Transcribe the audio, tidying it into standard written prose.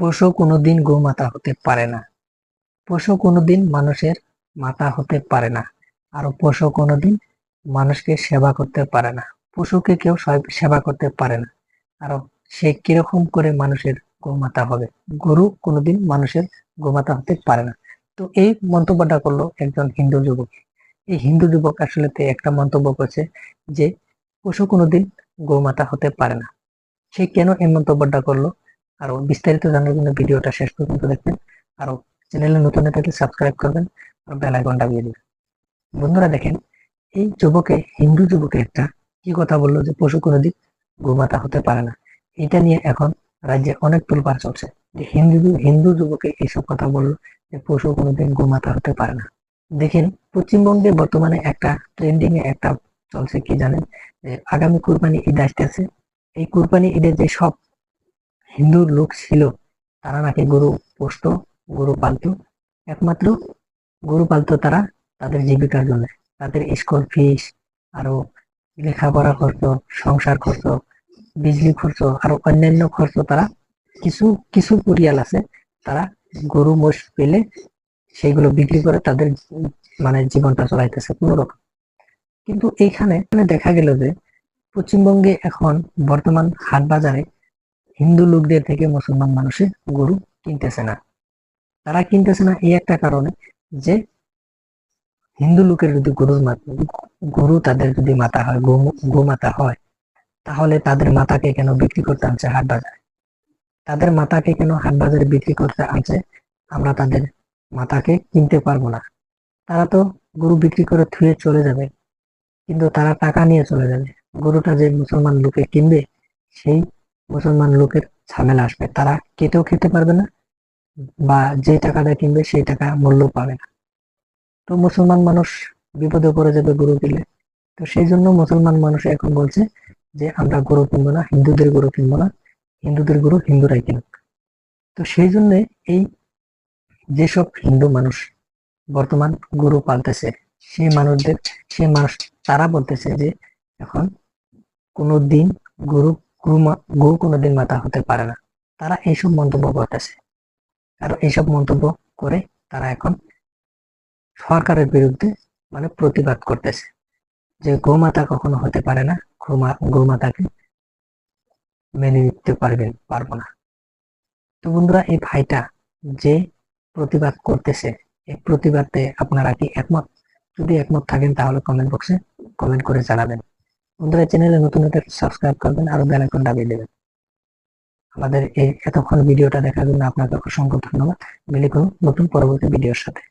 পশু কোনোদিন গোমাতা হতে পারে না। পশু কোনোদিন মানুষের মাতা হতে পারে না। আর পশু কোনোদিন মানুষকে সেবা করতে পারে না। পশুকে কেউ সেবা করতে পারে না। আর সে কিরকম করে মানুষের গোমাতা হবে? গরু কোনোদিন মানুষের গোমাতা হতে পারে না। তো এই মন্তব্যটা করলো একজন হিন্দু যুবক। এই হিন্দু যুবক আসলে একটা মন্তব্য করছে যে পশু কোনোদিন গোমাতা হতে পারে না। সে কেন এই মন্তব্যটা করলো, আরো বিস্তারিত জানার জন্য ভিডিওটা শেষ পর্যন্ত দেখবেন। আরো চ্যানেলে নতুন থাকলে সাবস্ক্রাইব করবেন আর বেল আইকনটা দিয়ে দিবেন। বন্ধুরা দেখেন, এই যুবকে, হিন্দু যুবকে একটা কি কথা বললো যে পশু কোনোদিন গোমাতা হতে পারে না। এটা নিয়ে এখন রাজ্যে অনেক তোলপাড় চলছে যে হিন্দু যুবকে এইসব কথা বললো যে পশু কোনোদিন গোমাতা হতে পারে না। দেখেন, পশ্চিমবঙ্গে বর্তমানে একটা ট্রেন্ডিং এ একটা চলছে কি জানেন, যে আগামী কুরবানি ঈদ আসতেছে। এই কুরবানি ঈদে যে সব হিন্দু লোক ছিল তারা নাকি গরু পুষত, গরু পালতো। একমাত্র গরু পালতো তারা তাদের জীবিকার জন্য। তাদের স্কুল ফিস, আরো লেখাপড়া খরচ, সংসার খরচ, বিজলি খরচ, আরো অন্যান্য খরচ তারা, কিছু কিছু পরিয়াল আছে তারা গরু মোষ পেলে সেইগুলো বিক্রি করে তাদের মানে জীবনটা চলাইতেছে কোন রকম। কিন্তু এইখানে দেখা গেল যে পশ্চিমবঙ্গে এখন বর্তমান হাট বাজারে হিন্দু লোকদের থেকে মুসলমান মানুষে গরু কিনতেছে না। তারা কিনতেছে না এই একটা কারণে, যে হিন্দু লোকের যদি গরু তাদের যদি মাতা হয়, গোমাতা হয়, তাহলে তাদের মাতাকে কেন বিক্রি করতে আনছে হাট বাজারে? তাদের মাতাকে কেন হাট বাজারে বিক্রি করতে আনছে? আমরা তাদের মাতাকে কিনতে পারবো না। তারা তো গরু বিক্রি করে থুয়ে চলে যাবে, কিন্তু তারা টাকা নিয়ে চলে যাবে। গরুটা যে মুসলমান লোকে কিনবে, সেই মুসলমান লোকের ঝামেলা আসবে, তারা কেটেও খেতে পারবে না, বা যে টাকাটা কিনবে সেই টাকা মূল্য পাবে না। তো মুসলমান মানুষ বিপদে পড়ে যাবে গরু কিনলে। তো সেই জন্য মুসলমান মানুষ এখন বলছে যে আমরা গরু কিনবো না, হিন্দুদের গরু কিনবো না, হিন্দুদের গরু হিন্দুরাই কিনুক। তো সেই জন্য এই যেসব হিন্দু মানুষ বর্তমান গরু পালতেছে, সেই মানুষদের, সেই মানুষ তারা বলতেছে যে এখন কোনো দিন গরু গরু কোনোদিন মাতা হতে পারে না। তারা এইসব মন্তব্য করতেছে, আর এইসব মন্তব্য করে তারা এখন সরকারের বিরুদ্ধে মানে প্রতিবাদ করতেছে যে গোমাতা কখনো হতে পারে না, গোমাতাকে মেনে নিতে পারবো না। তো বন্ধুরা, এই ভাইটা যে প্রতিবাদ করতেছে, এই প্রতিবাদে আপনারা কি একমত? যদি একমত থাকেন তাহলে কমেন্ট বক্সে কমেন্ট করে জানাবেন। বন্ধুরা, চ্যানেলে নতুন হলে সাবস্ক্রাইব করবেন আর বেল আইকন দাবিয়ে দেবেন। আমাদের এই এতক্ষণ ভিডিওটা দেখার জন্য আপনাকে অসংখ্য ধন্যবাদ। মিলে কোনো নতুন পরবর্তী ভিডিওর সাথে।